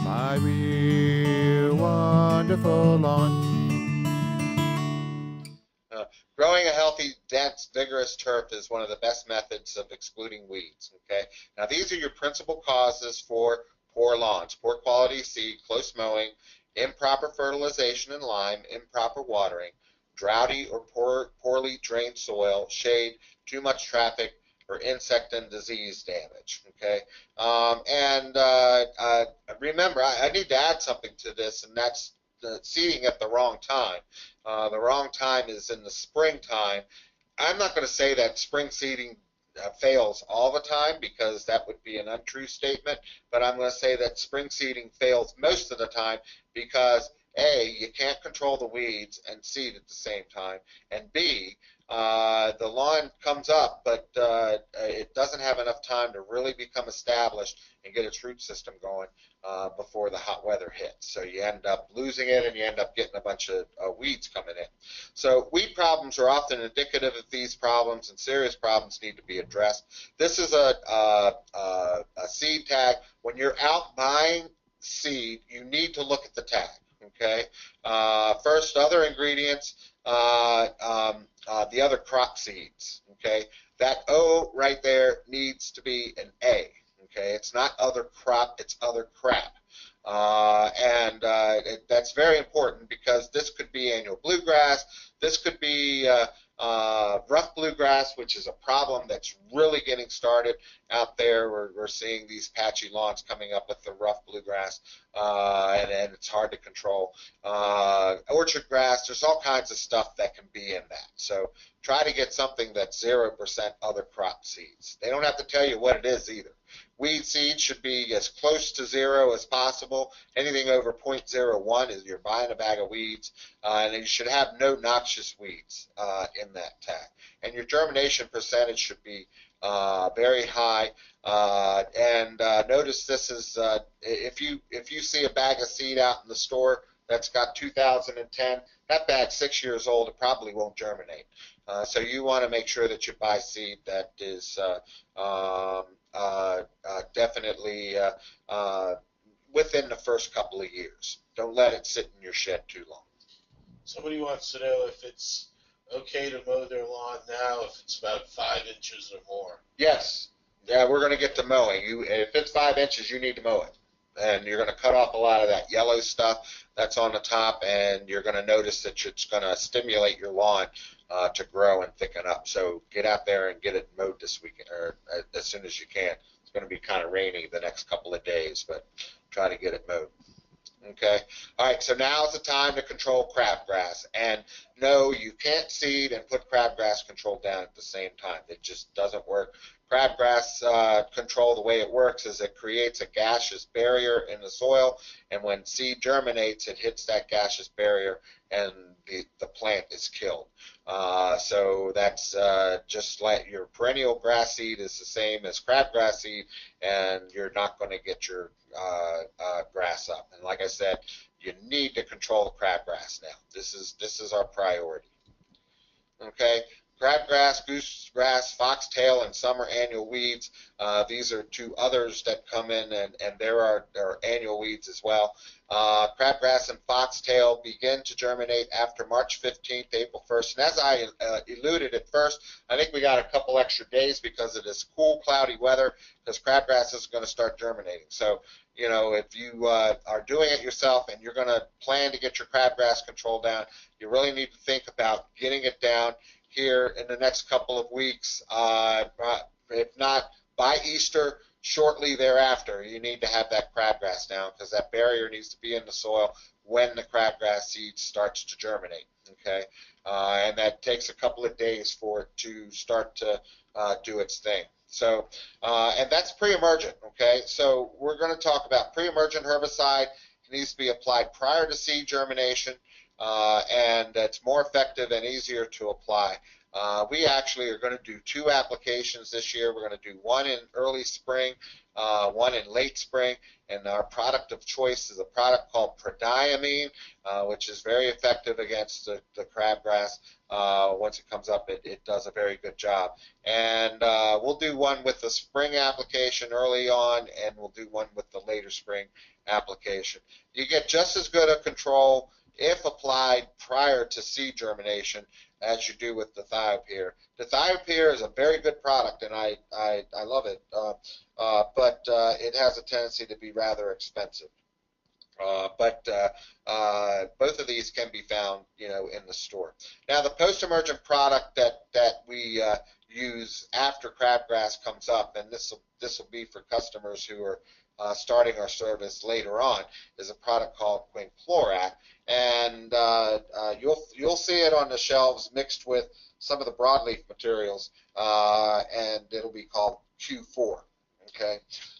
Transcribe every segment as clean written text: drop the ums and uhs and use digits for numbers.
my real wonderful lawn. Growing a healthy, dense, vigorous turf is one of the best methods of excluding weeds. Okay. Now these are your principal causes for poor lawns: poor quality seed, close mowing, improper fertilization and lime, improper watering, droughty or poorly drained soil, shade, too much traffic, or insect and disease damage. Okay. Remember, I need to add something to this, and that's the seeding at the wrong time. The wrong time is in the springtime. I'm not going to say that spring seeding fails all the time, because that would be an untrue statement, but I'm going to say that spring seeding fails most of the time because A, you can't control the weeds and seed at the same time, and B, the lawn comes up, but it doesn't have enough time to really become established and get its root system going before the hot weather hits. So you end up losing it, and you end up getting a bunch of weeds coming in. So weed problems are often indicative of these problems, and serious problems need to be addressed. This is a seed tag. When you're out buying seed, you need to look at the tag. Okay. First, other ingredients. The other crop seeds. Okay. That O right there needs to be an A. Okay. It's not other crop, it's other crap. That's very important, because this could be annual bluegrass. This could be rough bluegrass, which is a problem that's really getting started out there. We're seeing these patchy lawns coming up with the rough bluegrass, and it's hard to control. Orchard grass, there's all kinds of stuff that can be in that. So try to get something that's 0% other crop seeds. They don't have to tell you what it is either. Weed seed should be as close to 0 as possible. Anything over 0.01 is you're buying a bag of weeds, and you should have no noxious weeds in that tag. And your germination percentage should be very high. Notice this is if you see a bag of seed out in the store that's got 2010, that bag's 6 years old. It probably won't germinate. So you want to make sure that you buy seed that is definitely within the first couple of years. Don't let it sit in your shed too long. Somebody wants to know if it's okay to mow their lawn now if it's about 5 inches or more. Yes. Yeah, we're going to get to mowing. If it's 5 inches, you need to mow it. And you're going to cut off a lot of that yellow stuff that's on the top, and you're going to notice that it's going to stimulate your lawn to grow and thicken up. So get out there and get it mowed this weekend, or as soon as you can. It's going to be kind of rainy the next couple of days, but try to get it mowed. Okay. All right. So now is the time to control crabgrass. And no, you can't seed and put crabgrass control down at the same time. It just doesn't work. Crabgrass control, the way it works is it creates a gaseous barrier in the soil, and when seed germinates, it hits that gaseous barrier, and the plant is killed. So that's just like your perennial grass seed is the same as crabgrass seed, and you're not going to get your grass up. And like I said, you need to control the crabgrass now. This is our priority. Okay. Crabgrass, goosegrass, foxtail, and summer annual weeds. These are two others that come in, and there are annual weeds as well. Crabgrass and foxtail begin to germinate after March 15th, April 1st. And as I alluded at first, I think we got a couple extra days because of this cool, cloudy weather, because crabgrass is going to start germinating. So, you know, if you are doing it yourself and you're going to plan to get your crabgrass control down, you really need to think about getting it down here in the next couple of weeks. If not by Easter, shortly thereafter, you need to have that crabgrass down, because that barrier needs to be in the soil when the crabgrass seed starts to germinate. Okay, and that takes a couple of days for it to start to do its thing. So, and that's pre-emergent. Okay, so we're going to talk about pre-emergent herbicide. It needs to be applied prior to seed germination. And it's more effective and easier to apply. We actually are going to do 2 applications this year. We're going to do one in early spring, one in late spring, and our product of choice is a product called prodiamine, which is very effective against the crabgrass. Once it comes up, it does a very good job. And we'll do one with the spring application early on, and we'll do one with the later spring application. You get just as good a control if applied prior to seed germination as you do with the thiopyr. The thiopyr is a very good product, and I love it, but it has a tendency to be rather expensive. But both of these can be found, in the store. Now, the post-emergent product that we use after crabgrass comes up, and this will be for customers who are starting our service later on, is a product called quinclorac, and you'll see it on the shelves mixed with some of the broadleaf materials, and it'll be called Q4. Okay,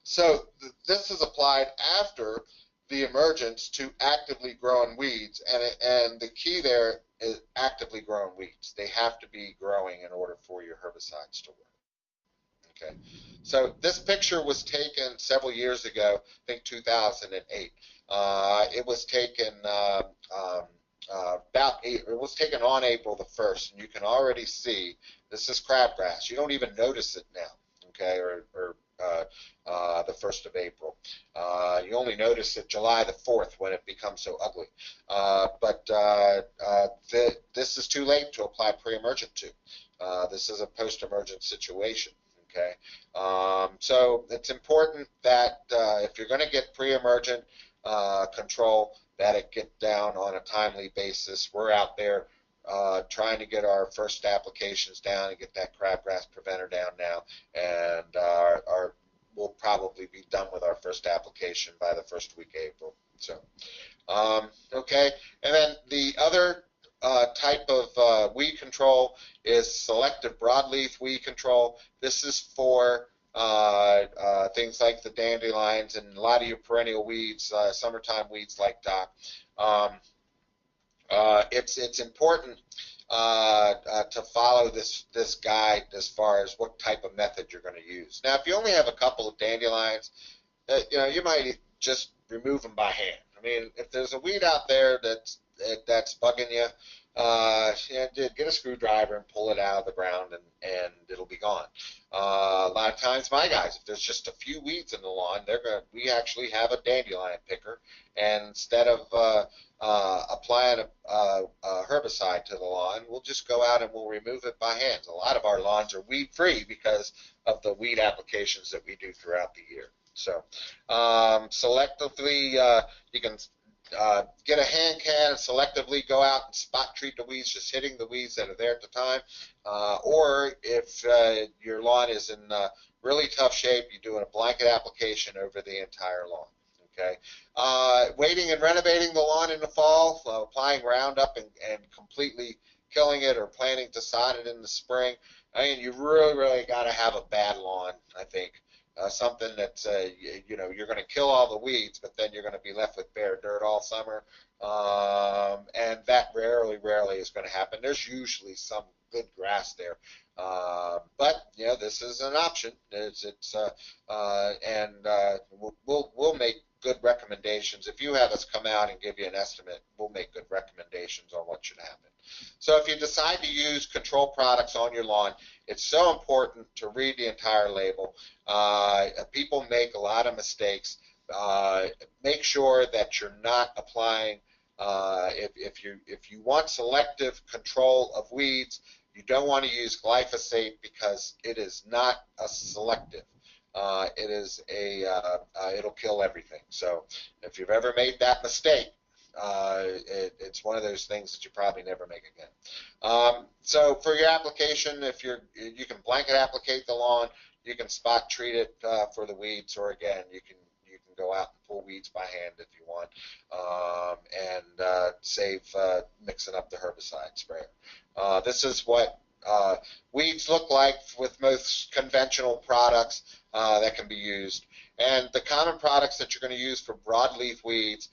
so this is applied after the emergence to actively growing weeds, and the key there is actively growing weeds. They have to be growing in order for your herbicides to work. Okay, so this picture was taken several years ago, I think 2008. It was taken it was taken on April the 1st, and you can already see this is crabgrass. You don't even notice it now, okay, or the 1st of April. You only notice it July the 4th when it becomes so ugly. But this is too late to apply pre-emergent to. This is a post-emergent situation. Okay, so it's important that if you're going to get pre-emergent control, that it get down on a timely basis. We're out there trying to get our first applications down and get that crabgrass preventer down now, and we'll probably be done with our first application by the first week of April. So, okay, and then the other type of weed control is selective broadleaf weed control. This is for things like the dandelions and a lot of your perennial weeds, summertime weeds like dock. It's important to follow this guide as far as what type of method you're going to use. Now, if you only have a couple of dandelions, you might just remove them by hand. I mean, if there's a weed out there that's bugging you, get a screwdriver and pull it out of the ground, and it'll be gone. A lot of times, my guys, if there's just a few weeds in the lawn, we actually have a dandelion picker, and instead of applying a herbicide to the lawn, we'll just go out and we'll remove it by hand. A lot of our lawns are weed-free because of the weed applications that we do throughout the year. So selectively, you can get a hand can and selectively go out and spot treat the weeds, just hitting the weeds that are there at the time. Or if your lawn is in really tough shape, you're doing a blanket application over the entire lawn. Okay, waiting and renovating the lawn in the fall, applying Roundup and completely killing it, or planning to sod it in the spring. I mean, you really got to have a bad lawn, I think. Something that's, you're going to kill all the weeds, but then you're going to be left with bare dirt all summer. And that rarely is going to happen. There's usually some good grass there. But, this is an option. We'll make good recommendations. If you have us come out and give you an estimate, we'll make good recommendations on what should happen. So if you decide to use control products on your lawn, it's so important to read the entire label. People make a lot of mistakes. Make sure that you're not applying, if you want selective control of weeds, you don't want to use glyphosate because it is not a selective. It is it'll kill everything. So if you've ever made that mistake, it's one of those things that you probably never make again. So for your application, you can blanket applicate the lawn, you can spot treat it for the weeds, or again, you can go out and pull weeds by hand if you want, and save mixing up the herbicide sprayer. This is what weeds look like with most conventional products that can be used. And the common products that you're going to use for broadleaf weeds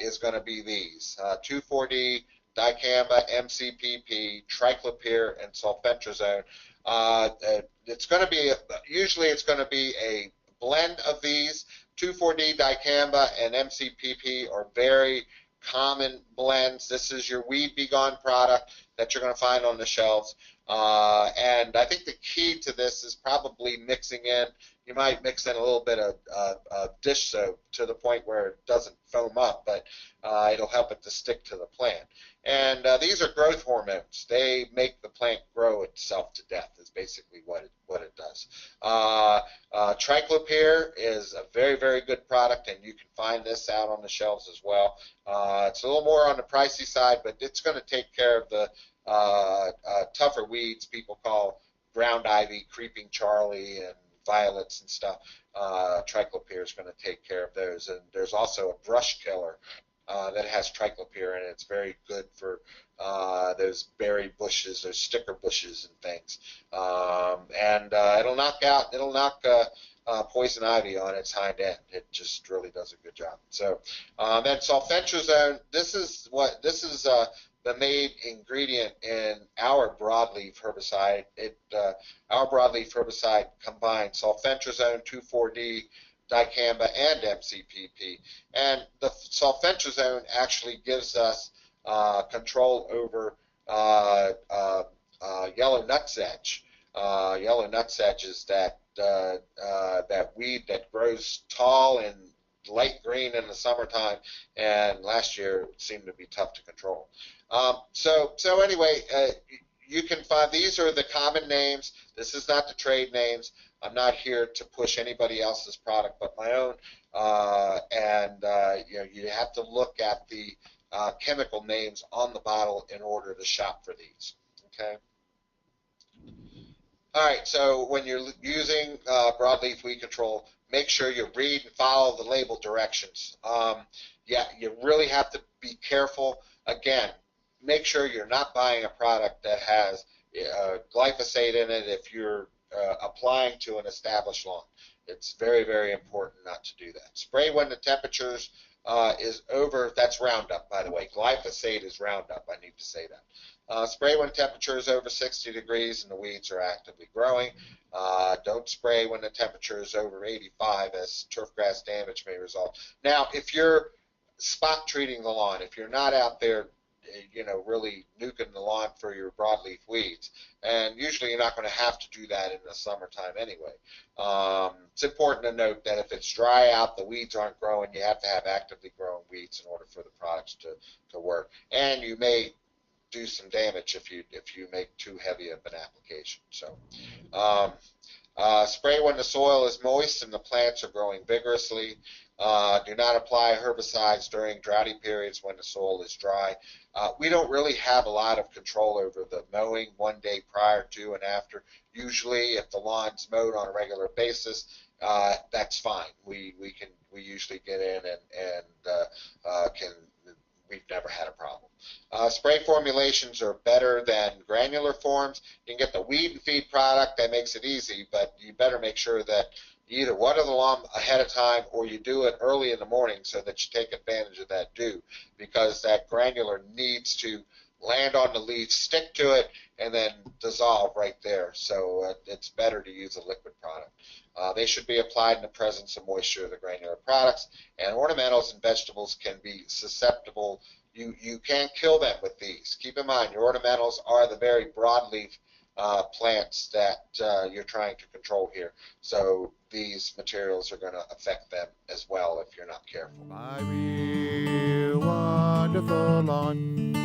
is going to be these: 2,4-D, dicamba, MCPP, triclopyr, and sulfentrazone. Usually it's going to be a blend of these, 2,4-D dicamba and MCPP are very common blends. This is your Weed Be Gone product that you're going to find on the shelves. And I think the key to this is probably mixing in. You might mix in a little bit of dish soap to the point where it doesn't foam up, but it'll help it to stick to the plant. And these are growth hormones. They make the plant grow itself to death is basically what it does. Triclopyr is a very, very good product, and you can find this out on the shelves as well. It's a little more on the pricey side, but it's going to take care of the tougher weeds people call ground ivy, creeping Charlie, and violets and stuff. Triclopyr is going to take care of those. And there's also a brush killer that has triclopyr in it. It's very good for those berry bushes, those sticker bushes and things. And it'll knock poison ivy on its hind end. It just really does a good job. So then sulfentrazone. This is the main ingredient in our broadleaf herbicide. Our broadleaf herbicide combines sulfentrazone, 2,4-D, dicamba, and MCPP. And the sulfentrazone actually gives us control over yellow nutsedge. Yellow nutsedge is that weed that grows tall and light green in the summertime, and last year it seemed to be tough to control. So anyway, you can find, these are the common names. This is not the trade names. I'm not here to push anybody else's product but my own. You have to look at the chemical names on the bottle in order to shop for these. Okay. All right. So when you're using broadleaf weed control, make sure you read and follow the label directions. You really have to be careful. Again, make sure you're not buying a product that has glyphosate in it if you're applying to an established lawn. It's very, very important not to do that. Spray when the temperatures is over. That's Roundup, by the way. Glyphosate is Roundup. I need to say that. Spray when temperature is over 60 degrees and the weeds are actively growing. Don't spray when the temperature is over 85, as turfgrass damage may result. Now, if you're spot treating the lawn, if you're not out there really nuking the lawn for your broadleaf weeds, and usually you're not going to have to do that in the summertime anyway. It's important to note that if it's dry out, the weeds aren't growing, you have to have actively growing weeds in order for the products to work. And you may do some damage if you make too heavy of an application. So spray when the soil is moist and the plants are growing vigorously. Do not apply herbicides during droughty periods when the soil is dry. We don't really have a lot of control over the mowing one day prior to and after. Usually, if the lawn's mowed on a regular basis, that's fine. We usually get in and we've never had a problem. Spray formulations are better than granular forms. You can get the weed and feed product. That makes it easy, but you better make sure that you either water the lawn ahead of time or you do it early in the morning so that you take advantage of that dew, because that granular needs to land on the leaf, stick to it, and then dissolve right there. So it's better to use a liquid product. They should be applied in the presence of moisture of the granular products, and ornamentals and vegetables can be susceptible. You can't kill them with these. Keep in mind, your ornamentals are the very broadleaf plants that you're trying to control here. So these materials are going to affect them as well if you're not careful. My real wonderful lawn.